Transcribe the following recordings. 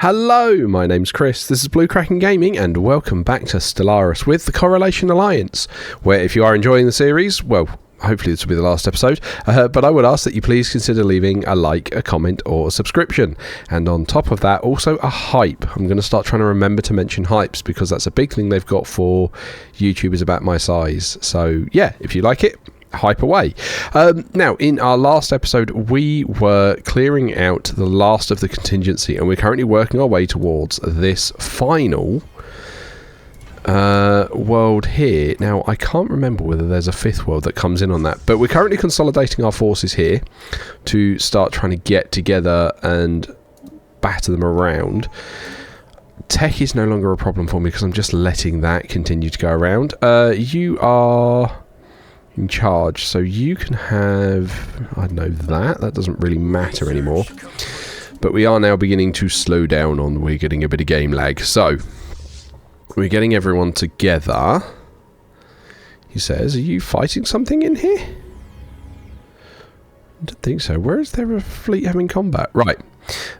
Hello, my name's Chris, this is Blue Kraken Gaming, and welcome back to Stellaris with the Correlation Alliance, where if you are enjoying the series, well, hopefully this will be the last episode, but I would ask that you please consider leaving a like, a comment, or a subscription. And on top of that, also a hype. I'm going to start trying to remember to mention hypes, because that's a big thing they've got for YouTubers about my size. So yeah, if you like it, hype away. Now, in our last episode, we were clearing out the last of the contingency, and we're currently working our way towards this final world here. Now, I can't remember whether there's a fifth world that comes in on that, but we're currently consolidating our forces here to start trying to get together and batter them around. Tech is no longer a problem for me because I'm just letting that continue to go around. You are in charge, so you can have, I know that doesn't really matter anymore, but we are now beginning to slow down on, we're getting a bit of game lag, so we're getting everyone together. He says, are you fighting something in here? I don't think so. Where is there a fleet having combat? Right,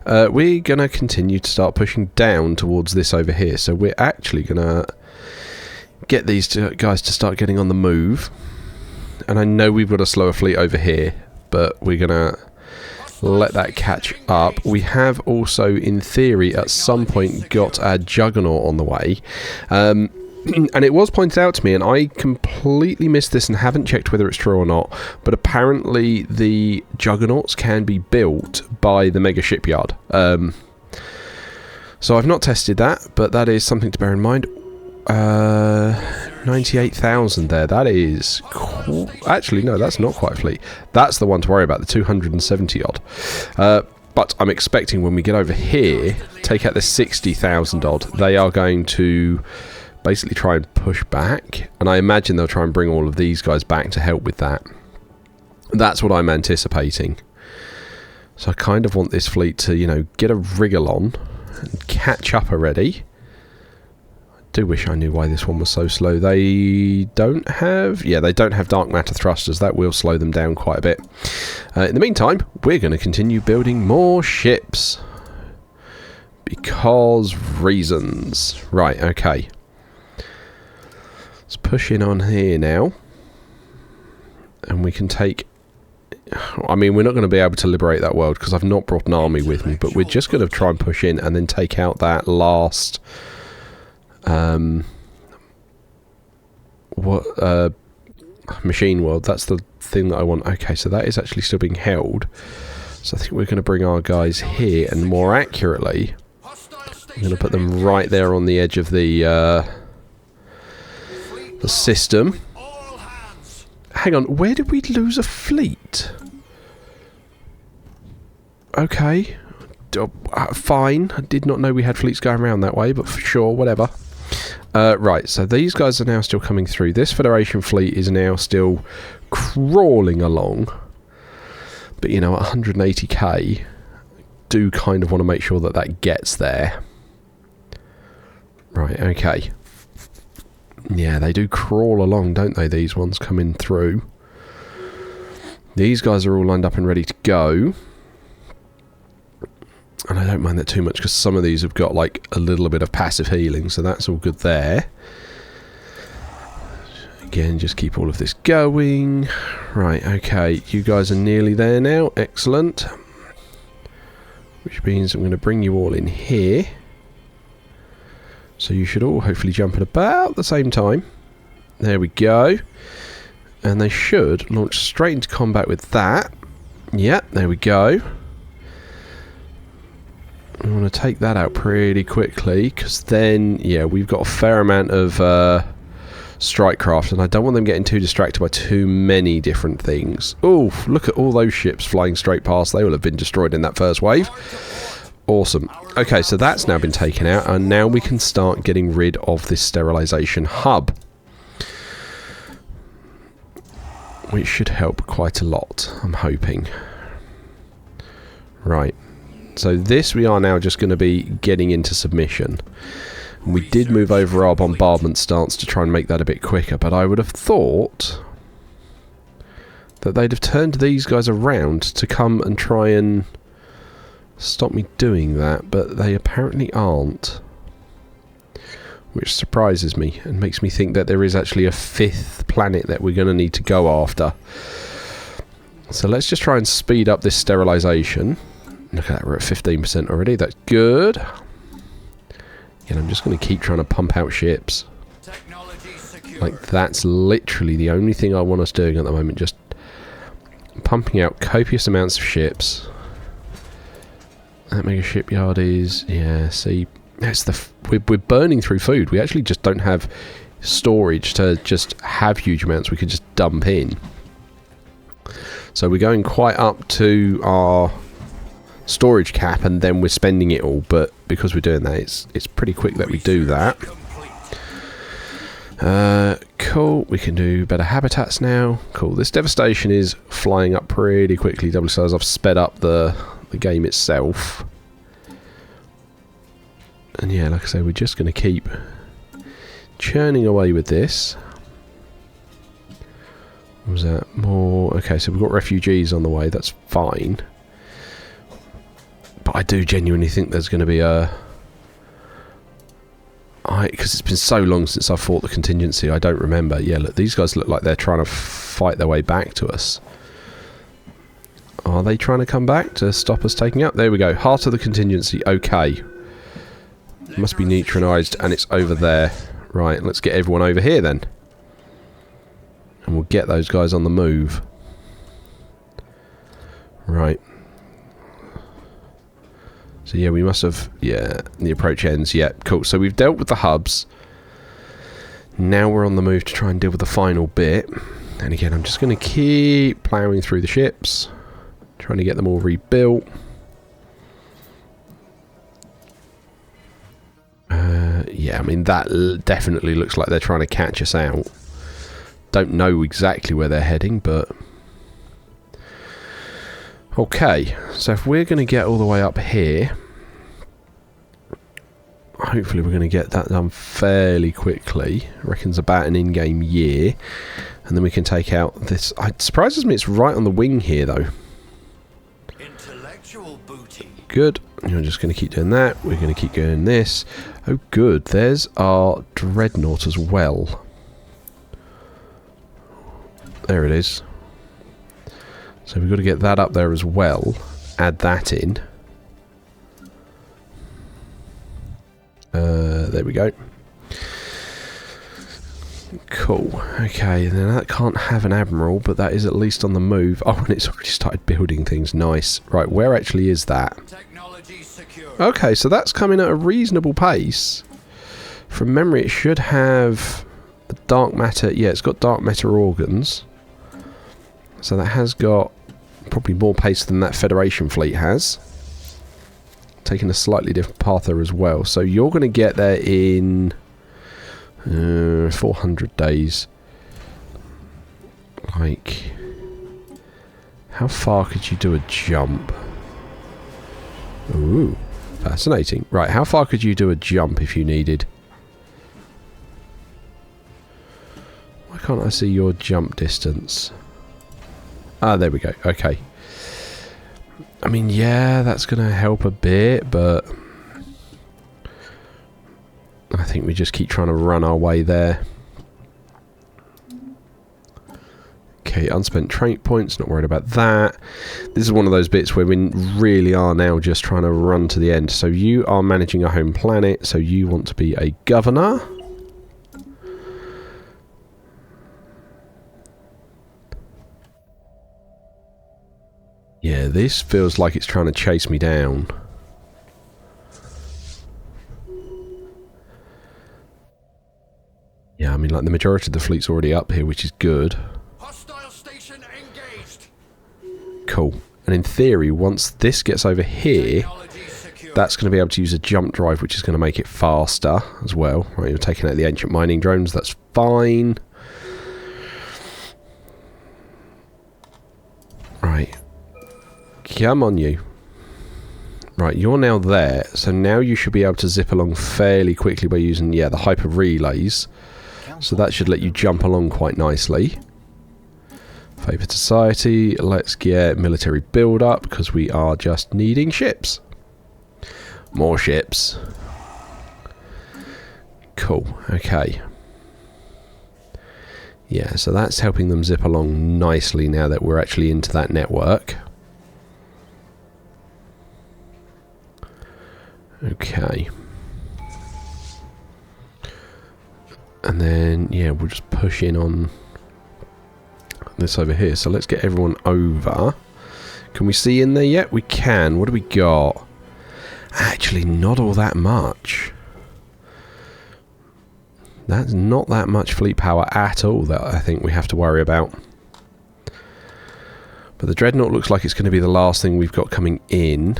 we're gonna continue to start pushing down towards this over here, so we're actually gonna get these guys to start getting on the move. And I know we've got a slower fleet over here, but we're going to let that catch up. We have also, in theory, at some point got a Juggernaut on the way. And it was pointed out to me, and I completely missed this and haven't checked whether it's true or not, but apparently the Juggernauts can be built by the Mega Shipyard. So I've not tested that, but that is something to bear in mind. 98,000 there. That is cool. Actually, no, that's not quite a fleet. That's the one to worry about, the 270 odd. But I'm expecting when we get over here, take out the 60,000 odd, they are going to basically try and push back. And I imagine they'll try and bring all of these guys back to help with that. That's what I'm anticipating. So I kind of want this fleet to, you know, get a wriggle on and catch up already. Do wish I knew why this one was so slow. They don't have dark matter thrusters. That will slow them down quite a bit. In the meantime, we're going to continue building more ships because reasons. Right, okay, let's push in on here now, and we can take, I mean, we're not going to be able to liberate that world because I've not brought an army with me, but we're just going to try and push in and then take out that last machine world. That's the thing that I want. Okay, so that is actually still being held, so I think we're going to bring our guys here, and more accurately I'm going to put them right there on the edge of the system. Hang on, where did we lose a fleet? Okay, fine, I did not know we had fleets going around that way, but for sure, whatever. Right, so these guys are now still coming through. This Federation fleet is now still crawling along. But, you know, at 180k, do kind of want to make sure that that gets there. Right, okay. Yeah, they do crawl along, don't they, these ones coming through. These guys are all lined up and ready to go. And I don't mind that too much because some of these have got like a little bit of passive healing, so that's all good there. Again, just keep all of this going. Right, okay, you guys are nearly there now. Excellent. Which means I'm going to bring you all in here. So you should all hopefully jump at about the same time. There we go. And they should launch straight into combat with that. Yep, there we go. I want to take that out pretty quickly, because then, yeah, we've got a fair amount of strike craft, and I don't want them getting too distracted by too many different things. Oh, look at all those ships flying straight past. They will have been destroyed in that first wave. Awesome. Okay, so that's now been taken out, and now we can start getting rid of this sterilization hub, which should help quite a lot, I'm hoping. Right. So this we are now just going to be getting into submission. And we did move over our bombardment stance to try and make that a bit quicker, but I would have thought that they'd have turned these guys around to come and try and stop me doing that, but they apparently aren't. Which surprises me and makes me think that there is actually a 5th planet that we're going to need to go after. So let's just try and speed up this sterilisation. Look at that, we're at 15% already. That's good. And I'm just going to keep trying to pump out ships. Like, that's literally the only thing I want us doing at the moment. Just pumping out copious amounts of ships. That mega shipyard is... yeah, see... that's we're burning through food. We actually just don't have storage to just have huge amounts we could just dump in. So we're going quite up to our storage cap, and then we're spending it all. But because we're doing that, it's pretty quick that we do that. Cool. We can do better habitats now. Cool. This devastation is flying up pretty quickly. Double size. I've sped up the game itself. And yeah, like I say, we're just going to keep churning away with this. What was that? More... okay, so we've got refugees on the way. That's fine. But I do genuinely think there's going to be a... because it's been so long since I fought the contingency, I don't remember. Yeah, look, these guys look like they're trying to fight their way back to us. Are they trying to come back to stop us taking out? There we go. Heart of the contingency. Okay. Must be neutralised, and it's over there. Right, let's get everyone over here then. And we'll get those guys on the move. Right. So yeah, we must have... yeah, the approach ends. Yeah, cool. So we've dealt with the hubs. Now we're on the move to try and deal with the final bit. And again, I'm just going to keep ploughing through the ships. Trying to get them all rebuilt. Yeah, I mean, that definitely looks like they're trying to catch us out. Don't know exactly where they're heading, but... okay, so if we're going to get all the way up here... hopefully we're going to get that done fairly quickly. I reckon it's about an in-game year. And then we can take out this... it surprises me it's right on the wing here, though. Intellectual booty. Good. You're just going to keep doing that. We're going to keep doing this. Oh, good. There's our dreadnought as well. There it is. So we've got to get that up there as well. Add that in. There we go. Cool. Okay, then that can't have an admiral, but that is at least on the move. Oh, and it's already started building things. Nice. Right, where actually is that? Okay, so that's coming at a reasonable pace. From memory, it should have the dark matter. Yeah, it's got dark matter organs. So that has got probably more pace than that Federation fleet has. Taking a slightly different path there as well. So you're going to get there in 400 days. Like, how far could you do a jump? Ooh, fascinating. Right, how far could you do a jump if you needed? Why can't I see your jump distance? Ah, there we go. Okay. I mean, yeah, that's going to help a bit, but I think we just keep trying to run our way there. Okay, unspent trait points, not worried about that. This is one of those bits where we really are now just trying to run to the end. So you are managing a home planet, so you want to be a governor. Yeah, this feels like it's trying to chase me down. Yeah, I mean, like, the majority of the fleet's already up here, which is good. Hostile station engaged. Cool. And in theory, once this gets over here, that's going to be able to use a jump drive, which is going to make it faster as well. Right, you're taking out the ancient mining drones, that's fine. Right. Come on, you. Right, you're now there, so now you should be able to zip along fairly quickly by using, yeah, the hyper relays. So that should let you jump along quite nicely. Favoured society, let's get military build up, because we are just needing ships. More ships. Cool. Okay. Yeah, so that's helping them zip along nicely now that we're actually into that network. Okay. And then, yeah, we'll just push in on this over here. So let's get everyone over. Can we see in there yet? We can. What do we got? Actually, not all that much. That's not that much fleet power at all that I think we have to worry about. But the Dreadnought looks like it's going to be the last thing we've got coming in.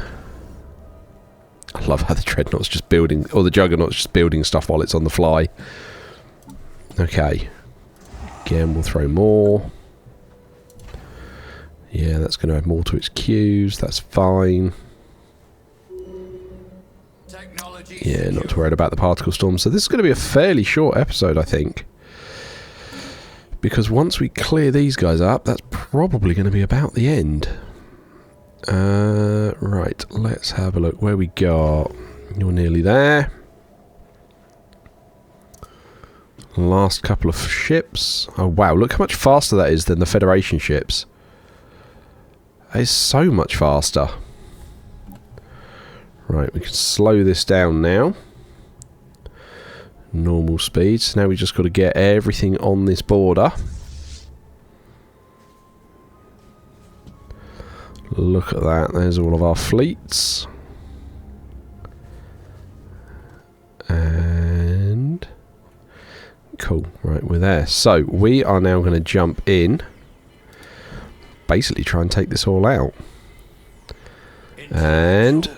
I love how the Dreadnought's just building, or the Juggernaut's just building stuff while it's on the fly. Okay. Again, we'll throw more. Yeah, that's going to add more to its queues. That's fine. Yeah, not too worried about the particle storm. So this is going to be a fairly short episode, I think. Because once we clear these guys up, that's probably going to be about the end. Right, let's have a look. Where we got? You're nearly there. Last couple of ships. Oh wow, look how much faster that is than the Federation ships. That is so much faster. Right, we can slow this down now. Normal speed. So now we just got to get everything on this border. Look at that. There's all of our fleets. And cool. Right, we're there. So we are now going to jump in. Basically try and take this all out. And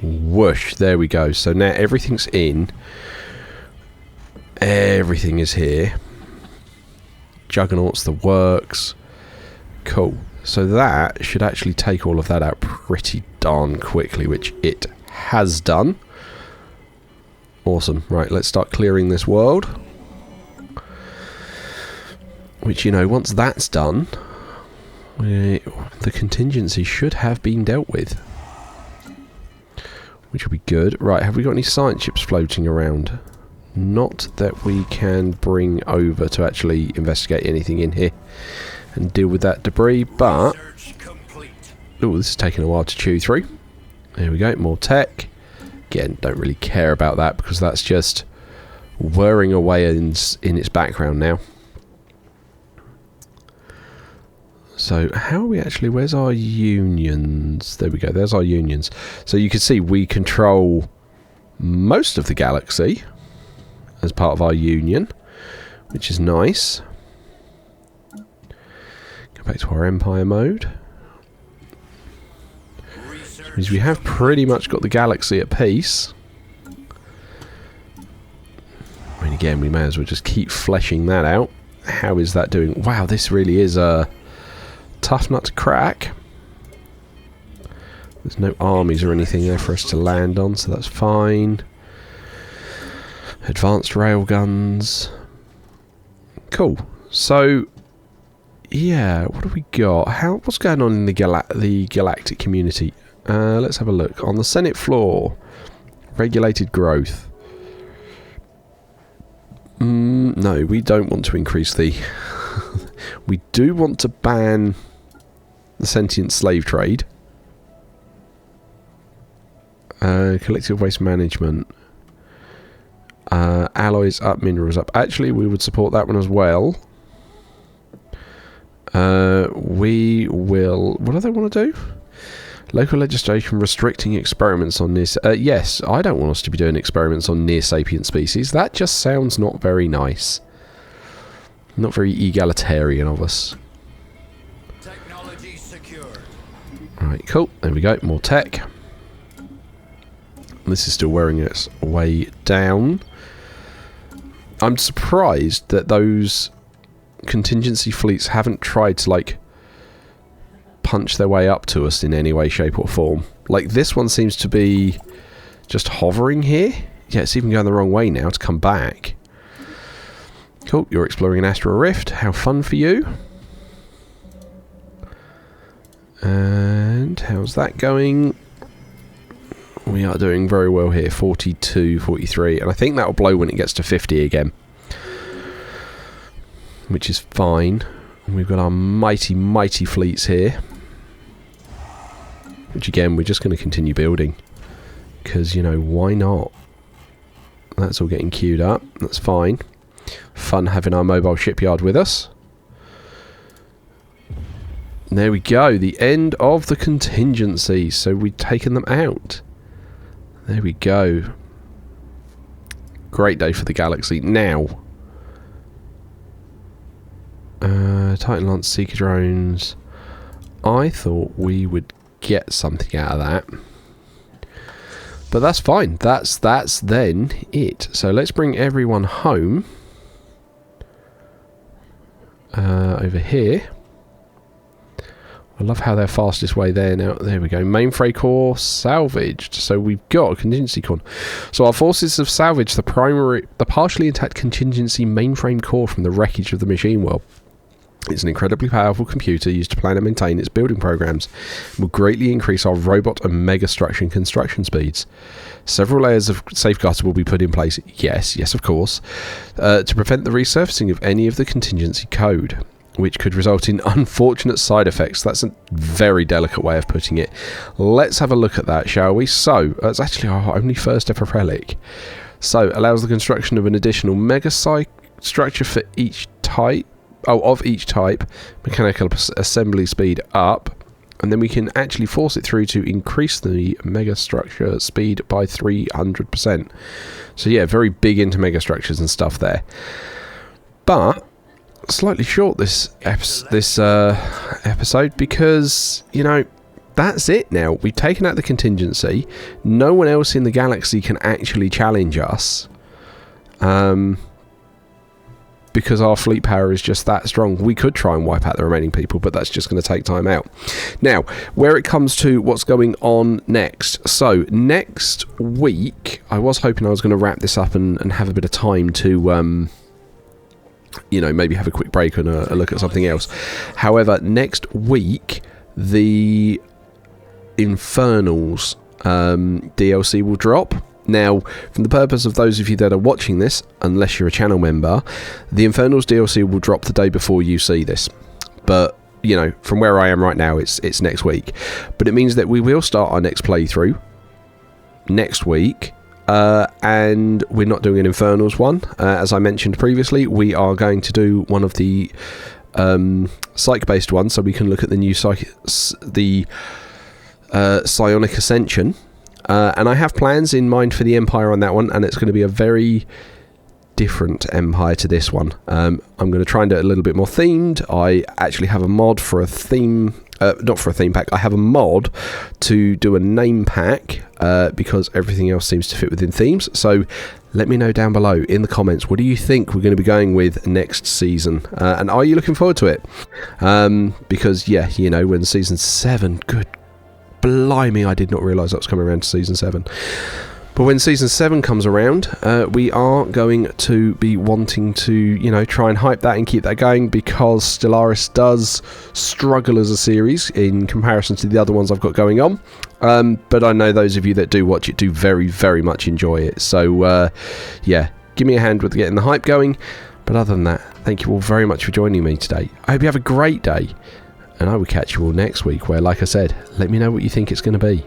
whoosh, there we go. So now everything's in. Everything is here. Juggernauts, the works. Cool. So that should actually take all of that out pretty darn quickly, which it has done. Awesome. Right, let's start clearing this world. Which, you know, once that's done, the contingency should have been dealt with. Which will be good. Right, have we got any science ships floating around? Not that we can bring over to actually investigate anything in here and deal with that debris, but oh, this is taking a while to chew through. There we go, more tech. Again, don't really care about that because that's just whirring away in its background now. So how are we actually, where's our unions? There we go, there's our unions. So you can see we control most of the galaxy as part of our union, which is nice. Go back to our Empire mode. Which means we have pretty much got the galaxy at peace. I mean, again, we may as well just keep fleshing that out. How is that doing? Wow, this really is a tough nut to crack. There's no armies or anything there for us to land on, so that's fine. Advanced railguns. Cool. So, yeah, what have we got? What's going on in the galactic community? Let's have a look. On the Senate floor, regulated growth. No, we don't want to increase the... we do want to ban the sentient slave trade. Collective waste management. Alloys up, minerals up. Actually, we would support that one as well. We will... What do they want to do? Local legislation restricting experiments on near... yes, I don't want us to be doing experiments on near-sapient species. That just sounds not very nice. Not very egalitarian of us. Technology secured. Right, cool. There we go. More tech. This is still wearing its way down. I'm surprised that those contingency fleets haven't tried to, like, punch their way up to us in any way, shape or form. Like, this one seems to be just hovering here. Yeah, it's even going the wrong way now to come back. Cool, you're exploring an asteroid rift. How fun for you. And how's that going? We are doing very well here. 42, 43. And I think that'll blow when it gets to 50 again. Which is fine. And we've got our mighty, mighty fleets here. Which again, we're just going to continue building. Because, you know, why not? That's all getting queued up. That's fine. Fun having our mobile shipyard with us. There we go. The end of the contingency. So we've taken them out. There we go. Great day for the galaxy. Now, Titan Lance Seeker drones. I thought we would get something out of that, but that's fine. That's then it. So let's bring everyone home. Over here. I love how they're fastest way there now. There we go. Mainframe core salvaged. So we've got a contingency core. So our forces have salvaged the partially intact contingency mainframe core from the wreckage of the machine world. It's an incredibly powerful computer used to plan and maintain its building programs. It will greatly increase our robot and megastructure and construction speeds. Several layers of safeguards will be put in place. Yes, of course, to prevent the resurfacing of any of the contingency code, which could result in unfortunate side effects. That's a very delicate way of putting it. Let's have a look at that, shall we? So, that's actually our only first ever relic. So, allows the construction of an additional mega structure for each type, of each type, mechanical assembly speed up, and then we can actually force it through to increase the mega structure speed by 300%. So yeah, very big into mega structures and stuff there. But slightly short this episode because, you know, that's it now. We've taken out the contingency. No one else in the galaxy can actually challenge us. Because our fleet power is just that strong. We could try and wipe out the remaining people, but that's just going to take time out. Now, where it comes to what's going on next. So, next week, I was hoping I was going to wrap this up and have a bit of time to, you know, maybe have a quick break and a look at something else. However, next week, the Infernals DLC will drop. Now, from the purpose of those of you that are watching this, unless you're a channel member, the Infernals DLC will drop the day before you see this. But, you know, from where I am right now, it's next week. But it means that we will start our next playthrough next week. And we're not doing an Infernals one. As I mentioned previously, we are going to do one of the psych-based ones, so we can look at the new Psionic Ascension. And I have plans in mind for the Empire on that one, and it's going to be a very different Empire to this one. I'm going to try and do it a little bit more themed. I actually have a mod for a theme, not for a theme pack, I have a mod to do a name pack, because everything else seems to fit within themes. So let me know down below in the comments, what do you think we're going to be going with next season? And are you looking forward to it? Because, yeah, you know, when season 7, good blimey, I did not realise that was coming around to season 7. But when season 7 comes around, we are going to be wanting to, you know, try and hype that and keep that going, because Stellaris does struggle as a series in comparison to the other ones I've got going on. But I know those of you that do watch it do very, very much enjoy it. So, yeah, give me a hand with getting the hype going. But other than that, thank you all very much for joining me today. I hope you have a great day. And I will catch you all next week where, like I said, let me know what you think it's going to be.